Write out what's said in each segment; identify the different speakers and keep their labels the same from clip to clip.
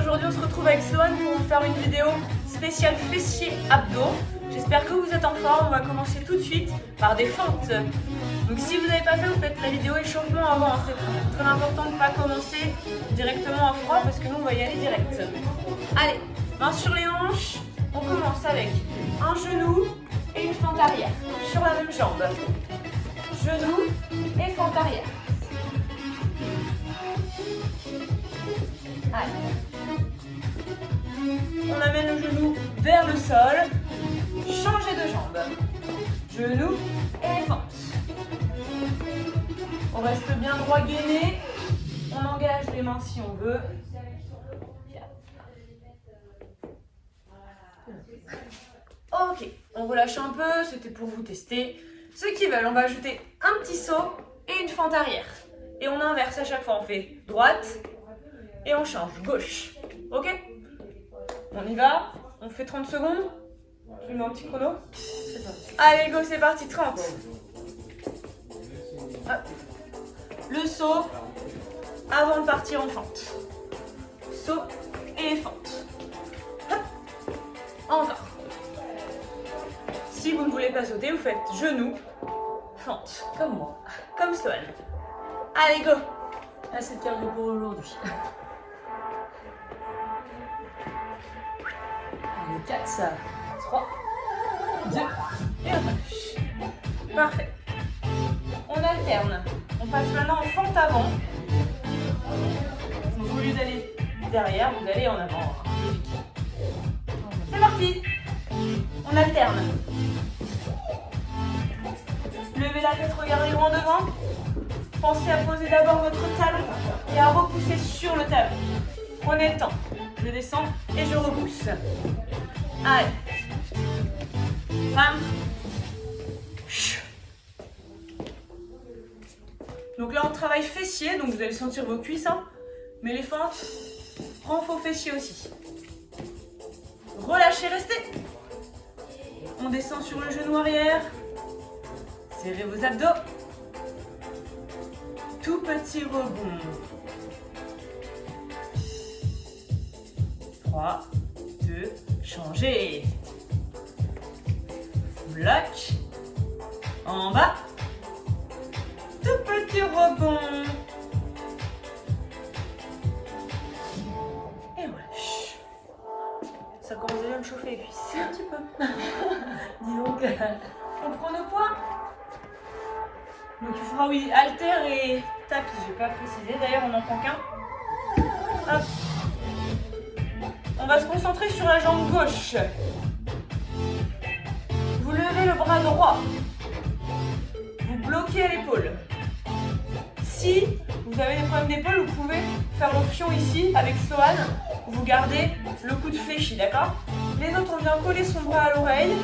Speaker 1: aujourd'hui on se retrouve avec Sloane pour vous faire une vidéo spéciale fessiers abdos. J'espère que vous êtes en forme. On va commencer tout de suite par des fentes. Donc si vous n'avez pas fait, vous faites la vidéo échauffement avant. C'est très important de ne pas commencer directement à froid parce que nous on va y aller direct. Allez, main sur les hanches. On commence avec un genou et une fente arrière sur la même jambe. Genou et fente arrière. Allez. On amène le genou vers le sol. Changez de jambe. Genou et fente. On reste bien droit gainé. On engage les mains si on veut. Ok, on relâche un peu, c'était pour vous tester. Ceux qui veulent, on va ajouter un petit saut et une fente arrière. Et on inverse à chaque fois, on fait droite et on change, gauche. Ok? On y va, on fait 30 secondes. Je mets un petit chrono. Allez, go, c'est parti, 30. Hop. Le saut avant de partir en fente. Saut et fente. Hop. Encore. Si vous ne voulez pas sauter, vous faites genou, fente, comme moi, comme Sloane. Allez, go!
Speaker 2: Assez de cardio pour aujourd'hui. Allez, 4, ça. 3, 2,
Speaker 1: Et on relâche. Parfait. On alterne. On passe maintenant en fente avant. Donc, au lieu d'aller derrière, vous allez en avant. Logique. C'est parti! On alterne. Levez la tête, regardez loin devant. Pensez à poser d'abord votre talon et à repousser sur le talon. Prenez le temps. Je descends et je repousse. Allez. Bam. Donc là, on travaille fessier, donc vous allez sentir vos cuisses. Hein. Mais les fentes, prends vos fessiers aussi. Relâchez, restez. On descend sur le genou arrière. Serrez vos abdos. Tout petit rebond. 3, 2, changez. Bloc. En bas. Tout petit rebond. Et relâche. Ça commence déjà à me chauffer les cuisses.
Speaker 2: un petit peu. Dis donc.
Speaker 1: On prend nos poids. Donc il fera oui, haltère et tapis. Je vais pas préciser. D'ailleurs, on n'en prend qu'un. Hop. On va se concentrer sur la jambe gauche. Vous levez le bras droit. Vous bloquez à l'épaule. Si vous avez des problèmes d'épaule, vous pouvez faire l'option ici avec Sloane. Vous gardez le coude fléchi, d'accord? Les autres, on vient coller son bras à l'oreille.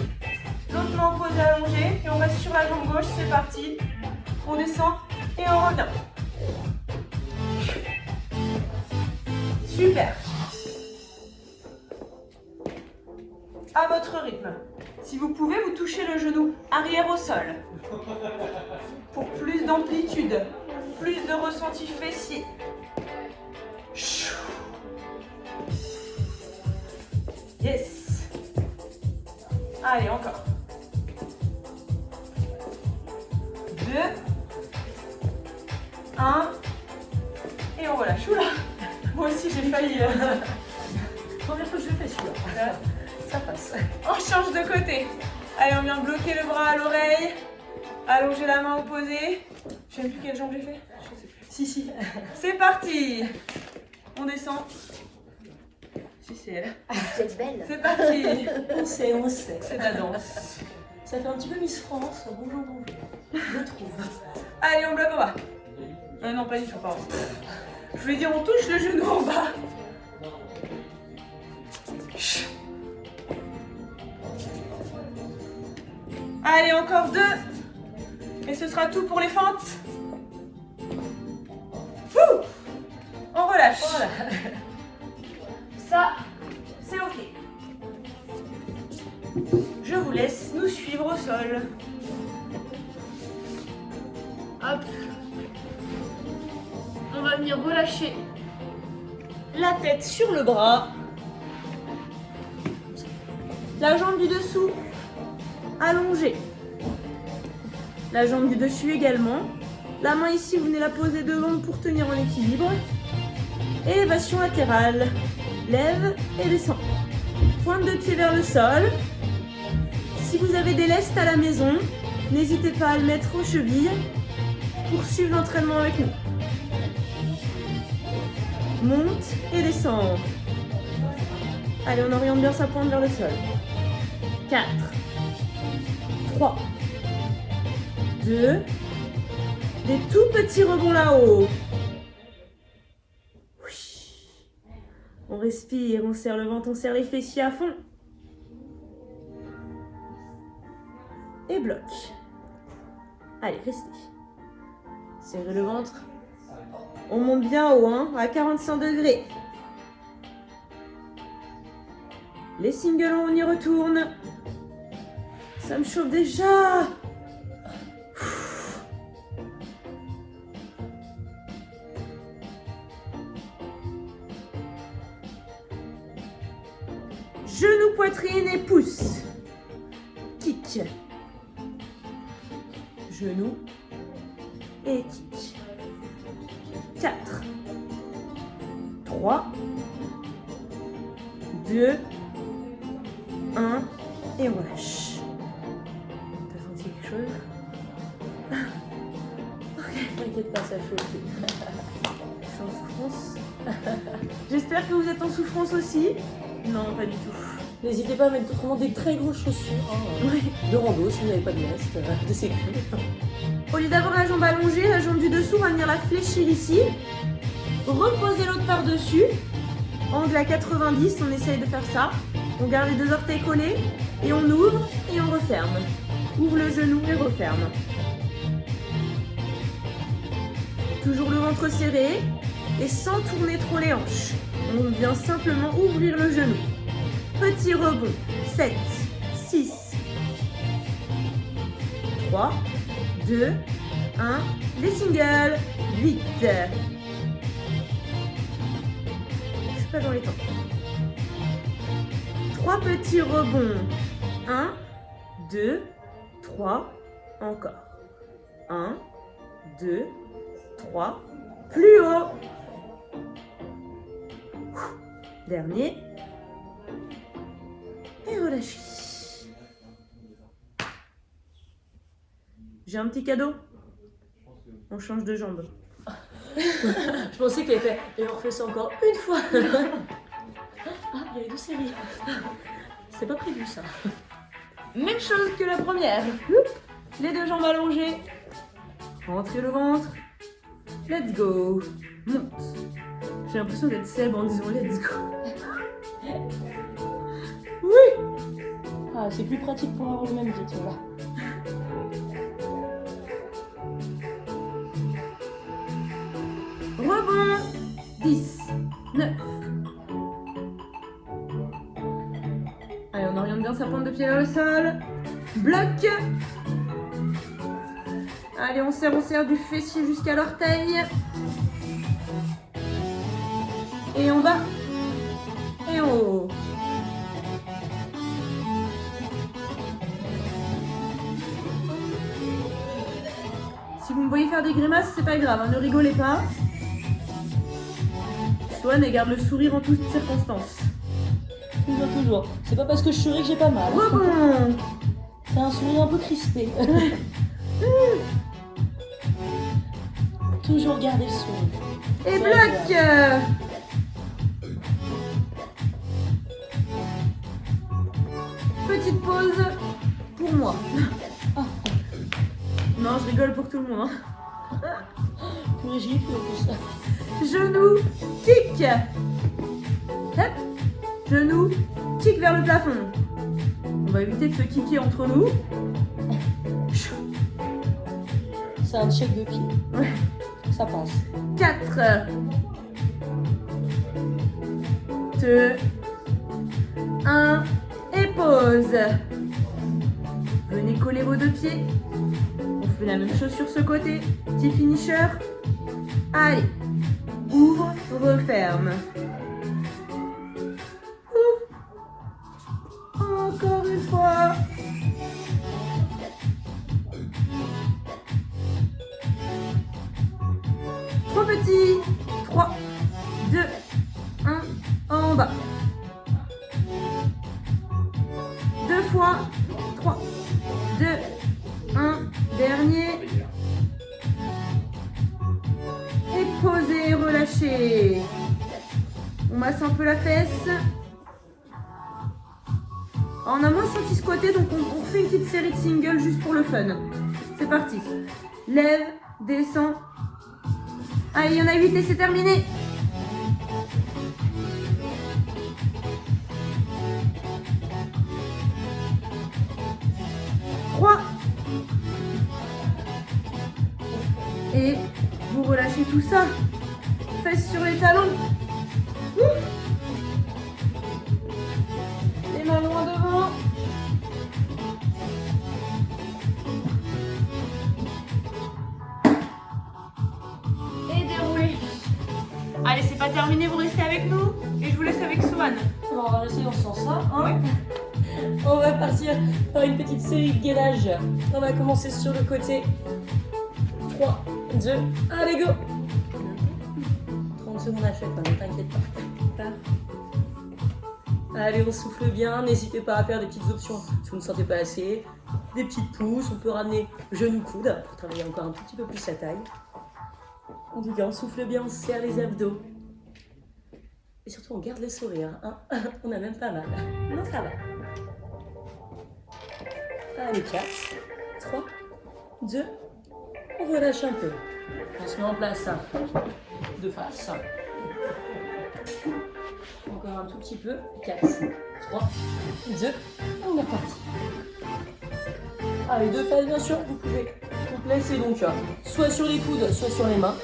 Speaker 1: L'autre main posée allongée. Et on reste sur la jambe gauche. C'est parti. On descend et on revient. Super. À votre rythme. Si vous pouvez, vous touchez le genou arrière au sol. Pour plus d'amplitude, plus de ressenti fessier. Yes. Allez, encore. 2, 1, et on relâche. Oula, moi aussi j'ai failli.
Speaker 2: Première fois que je le fais celui-là. Ça passe.
Speaker 1: On change de côté. Allez, on vient bloquer le bras à l'oreille. Allonger la main opposée. Je ne sais plus quelle jambe j'ai fait. Je sais plus.
Speaker 2: Si.
Speaker 1: C'est parti. On descend. Si c'est elle.
Speaker 3: C'est belle.
Speaker 1: C'est parti.
Speaker 2: On sait.
Speaker 1: C'est de la danse.
Speaker 2: Ça fait un petit peu Miss France. Bonjour. Je trouve.
Speaker 1: Allez, on bloque en bas. Non, pas du tout, pardon. Je voulais dire, on touche le genou en bas. Allez, encore 2. Et ce sera tout pour les fentes. Ouh, on relâche.
Speaker 2: Voilà.
Speaker 1: Ça, c'est ok. Je vous laisse nous suivre au sol. Hop. On va venir relâcher la tête sur le bras. La jambe du dessous allongée. La jambe du dessus également. La main ici, vous venez la poser devant pour tenir en équilibre. Élévation latérale. Lève et descend. Pointe de pied vers le sol. Si vous avez des lestes à la maison, n'hésitez pas à le mettre aux chevilles pour suivre l'entraînement avec nous. Monte et descend. Allez, on oriente bien sa pointe vers le sol. 4, 3, 2, des tout petits rebonds là-haut. On respire, on serre le ventre, on serre les fessiers à fond. Et bloc. Allez, restez. Serrez le ventre. On monte bien haut, hein, à 45 degrés. Les singles, on y retourne. Ça me chauffe déjà. Genou, poitrine et pouce. Kick. Genou et kick. 4, 3, 2, 1 et on relâche. T'as senti quelque chose? Ok.
Speaker 2: T'inquiète pas, ça chauffe.
Speaker 1: Je suis en souffrance. J'espère que vous êtes en souffrance aussi. Non, pas du tout.
Speaker 2: N'hésitez pas à mettre autrement des très grosses chaussures de rando si vous n'avez pas de veste, de sécu.
Speaker 1: Au lieu d'avoir la jambe allongée, la jambe du dessous, on va venir la fléchir ici. Reposer l'autre par-dessus. Angle à 90, on essaye de faire ça. On garde les deux orteils collés et on ouvre et on referme. Ouvre le genou et referme. Toujours le ventre serré et sans tourner trop les hanches. On vient simplement ouvrir le genou. Petit rebond. 7, 6, 3, 2, 1. Les singles. 8. Je suis pas dans les temps. 3 petits rebonds. 1, 2, 3. Encore. 1, 2, 3. Plus haut. Dernier. Et relâchez. J'ai un petit cadeau. On change de jambe.
Speaker 2: Je pensais qu'elle fait. Et on refait ça encore une fois. Ah, il y a les deux séries. C'est pas prévu ça.
Speaker 1: Même chose que la première. Les deux jambes allongées. Rentrez le ventre. Let's go. Monte. J'ai l'impression d'être célèbre en disant let's go. Oui.
Speaker 2: Ah, c'est plus pratique pour avoir le même rythme là.
Speaker 1: Rebond. 10, 9. Allez, on oriente bien sa pointe de pied vers le sol. Bloc. Allez, on serre du fessier jusqu'à l'orteil. Et en bas. Et en haut. Si vous me voyez faire des grimaces, c'est pas grave, hein, ne rigolez pas. Swan, garde le sourire en toutes circonstances.
Speaker 2: Toujours, toujours. C'est pas parce que je souris que j'ai pas mal.
Speaker 1: Rebond.
Speaker 2: C'est un sourire un peu crispé. Toujours garder le sourire.
Speaker 1: Et bloc. Petite pause pour moi. Non, je rigole pour tout le monde.
Speaker 2: Pour les gifles en plus.
Speaker 1: Genou, kick. Hop. Genou, kick vers le plafond. On va éviter de se kicker entre nous.
Speaker 2: C'est un check de pied.
Speaker 1: Ouais.
Speaker 2: Ça passe.
Speaker 1: 4, 2, 1 et pause. Venez coller vos deux pieds. On fait la même chose sur ce côté. Petit finisher. Allez. Ouvre, referme.
Speaker 3: On masse un peu la fesse. On a moins senti squatter, donc on fait une petite série de singles juste pour le fun. C'est parti. Lève, descend. Allez, il y en a 8 et c'est terminé. Et vous relâchez tout ça. Fesses sur les talons. Les mains loin devant. Et déroulez.
Speaker 1: Allez, c'est pas terminé, vous restez avec nous. Et je vous laisse avec Swan.
Speaker 2: On va rester dans ce sens-là. Hein.
Speaker 1: Ouais.
Speaker 2: On va partir par une petite série de gainage. On va commencer sur le côté. 3, 2, allez go. 30 secondes à chaque fois, ne t'inquiète pas. Allez, on souffle bien. N'hésitez pas à faire des petites options si vous ne sentez pas assez. Des petites pousses. On peut ramener genou-coude pour travailler encore un tout petit peu plus la taille. En tout cas, on souffle bien, on serre les abdos. Et surtout, on garde le sourire. Hein. On a même pas mal. Non, ça va. Allez, 4, 3, 2, on relâche un peu. On se met en place de face. Encore un tout petit peu. 4, 3, 2, on est reparti. Allez, de face, bien sûr, vous pouvez vous placer donc soit sur les coudes, soit sur les mains.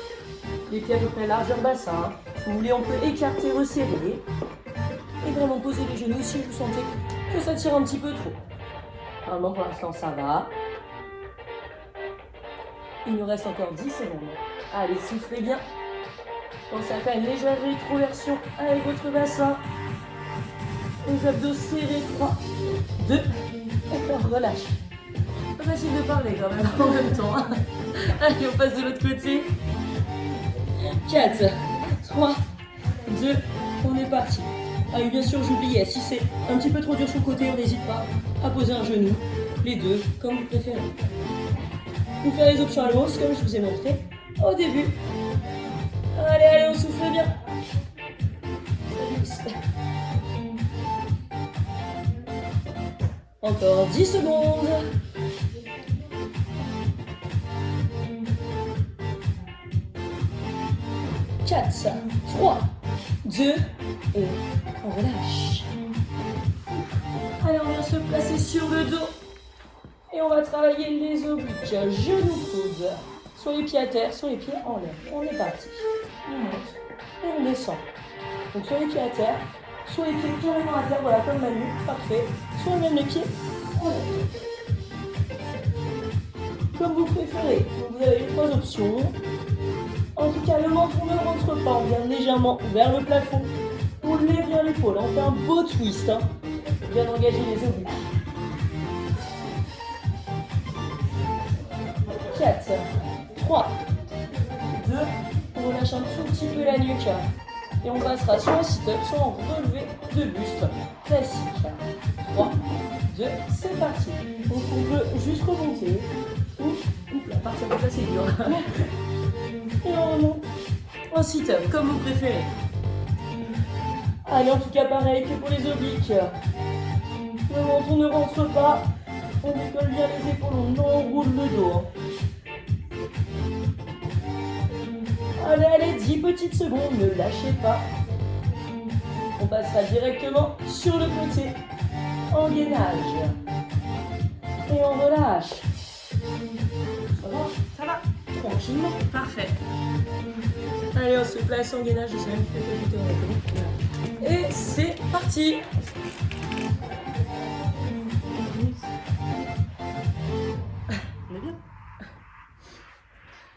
Speaker 2: Les pieds à peu près largeur bassin. Hein. Si vous voulez, on peut écarter, resserrer. Et vraiment poser les genoux si vous sentez que ça tire un petit peu trop. Normalement, pour l'instant, ça va. Il nous reste encore 10 secondes. Allez, soufflez bien. Pensez à faire une légère rétroversion avec votre bassin. Les abdos serrés. 3, 2, et on relâche. Pas facile de parler quand même en même temps. Hein. Allez, on passe de l'autre côté. 4, 3, 2, on est parti. Ah oui, bien sûr, j'oubliais, si c'est un petit peu trop dur sur le côté, on n'hésite pas à poser un genou, les deux, comme vous préférez. Vous faire les options à l'os, comme je vous ai montré au début. Allez, allez, on souffle bien. Encore 10 secondes. 4, 3, 2, et on relâche. Allez, on vient se placer sur le dos. Et on va travailler les obliques. Genoux, coudes. Soit les pieds à terre, soit les pieds en l'air. On est parti. On monte et on descend. Donc soit les pieds à terre, soit les pieds carrément à terre, voilà, comme Manu, parfait. Soit même les pieds en l'air. Comme vous préférez. Donc vous avez les 3 options. En tout cas, le ventre ne rentre pas, on vient légèrement vers le plafond. On lève bien l'épaule, on fait un beau twist. Hein. Bien engager les obliques. 4, 3, 2, on relâche un tout petit peu la nuque. Et on passera soit en sit-up, soit en relevé de buste. Classique. 3, 2, c'est parti. Donc on peut juste remonter. Oups, là, partir de là, c'est dur. Et on remonte en sit-up, comme vous préférez. Allez, en tout cas, pareil que pour les obliques. Le menton ne rentre pas. On décolle bien les épaules, on enroule le dos. Hein. Allez, allez, 10 petites secondes, ne lâchez pas. On passera directement sur le côté en gainage. Et on relâche. Ça va?
Speaker 1: Ça va?
Speaker 2: Tranquillement.
Speaker 1: Parfait.
Speaker 2: Allez, on se place en gainage, je sais même plus que j'étais en Et c'est parti. On est bien.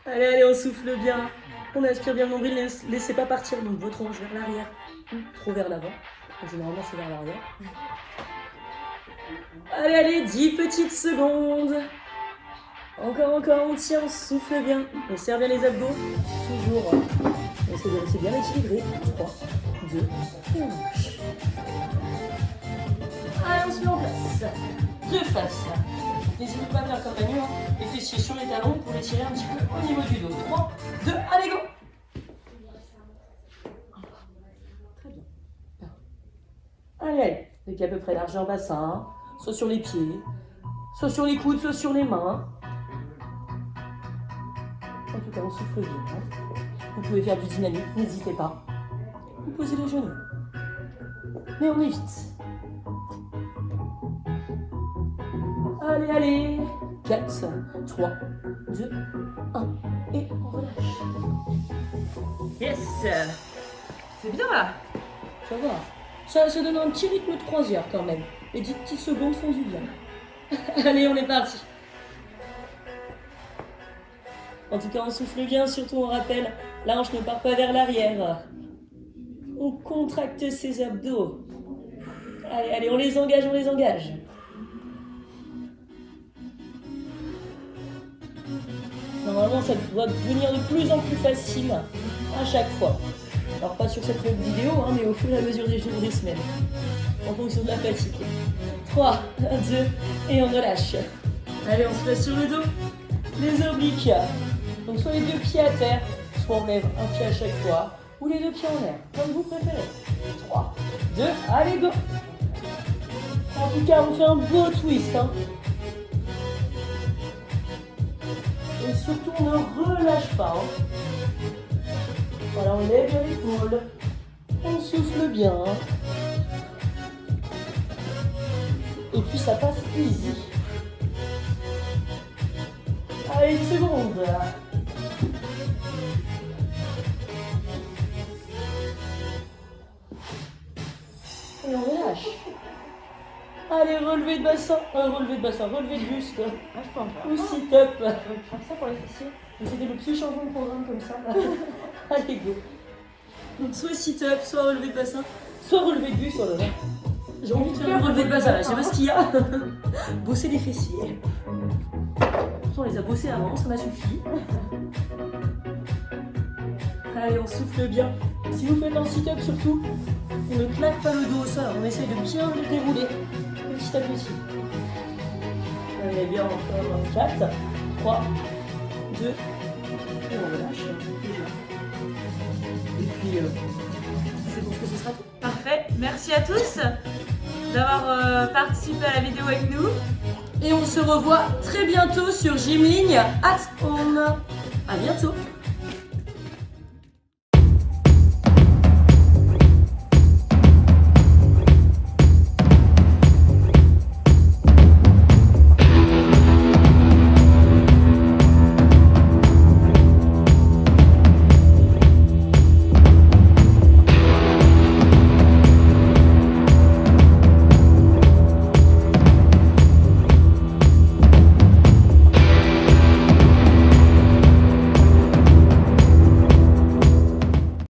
Speaker 2: Allez, allez, on souffle bien. On aspire bien le nombril, laissez pas partir donc votre hanche vers l'arrière ou trop vers l'avant. Généralement, c'est vers l'arrière. Allez, allez, 10 petites secondes. Encore, on tient, on souffle bien. On serre bien les abdos. Toujours. On essaie de rester bien équilibré. 3, 2, et on lâche. Allez, on se met en place. De face. N'hésitez pas à faire comme Manu, hein. Les fessiers sur les talons pour les tirer un petit peu au niveau du dos. 3, 2, allez, go. Très bien. Allez, allez. Avec à peu près largeur bassin, soit sur les pieds, soit sur les coudes, soit sur les mains. En tout cas, on souffle bien. Vous pouvez faire du dynamique, n'hésitez pas. Vous posez les genoux. Mais on évite. Allez, allez. 4, 3, 2, 1. Et on relâche.
Speaker 1: Yes. C'est bien là.
Speaker 2: Ça va. Ça donne un petit rythme de croisière quand même. Les 10 petites secondes font du bien. Allez, on est parti. En tout cas, on souffle bien, surtout on rappelle, la hanche ne part pas vers l'arrière. On contracte ses abdos. Allez, allez, on les engage, on les engage. Normalement, ça doit devenir de plus en plus facile à chaque fois. Alors pas sur cette même vidéo, hein, mais au fur et à mesure des jours, des semaines. En fonction de la fatigue. 3, 2, et on relâche. Allez, on se place sur le dos. Les obliques. Donc soit les deux pieds à terre, soit on lève un pied à chaque fois, ou les deux pieds en l'air, comme vous préférez. 3, 2, allez go. En tout cas, on fait un beau twist. Hein. Et surtout, on ne relâche pas. Hein. Voilà, on lève l'épaule, on souffle bien. Et puis ça passe easy. Allez, une seconde. Et on relâche. Allez, relevé de bassin, relevé de buste.
Speaker 1: Ah, je peux en faire.
Speaker 2: Ou sit-up.
Speaker 1: Je vais faire ça pour les fessiers.
Speaker 2: C'était le petit changement de programme comme ça. Allez, go. Donc soit sit-up, soit relevé de bassin, soit relevé de buste. Oh là là. J'ai envie de faire un relevé de bassin là, je sais pas ce qu'il y a. Bosser les fessiers. On les a bossés avant, ça m'a suffi. Allez, on souffle bien. Si vous faites un sit-up surtout, on ne claque pas le dos au sol, on essaye de bien le dérouler petit à petit. Allez, bien encore. 4, 3, 2, et on relâche. Et puis, c'est bon que ce sera tout.
Speaker 1: Parfait. Merci à tous d'avoir participé à la vidéo avec nous.
Speaker 2: Et on se revoit très bientôt sur Gymling at Home. À bientôt.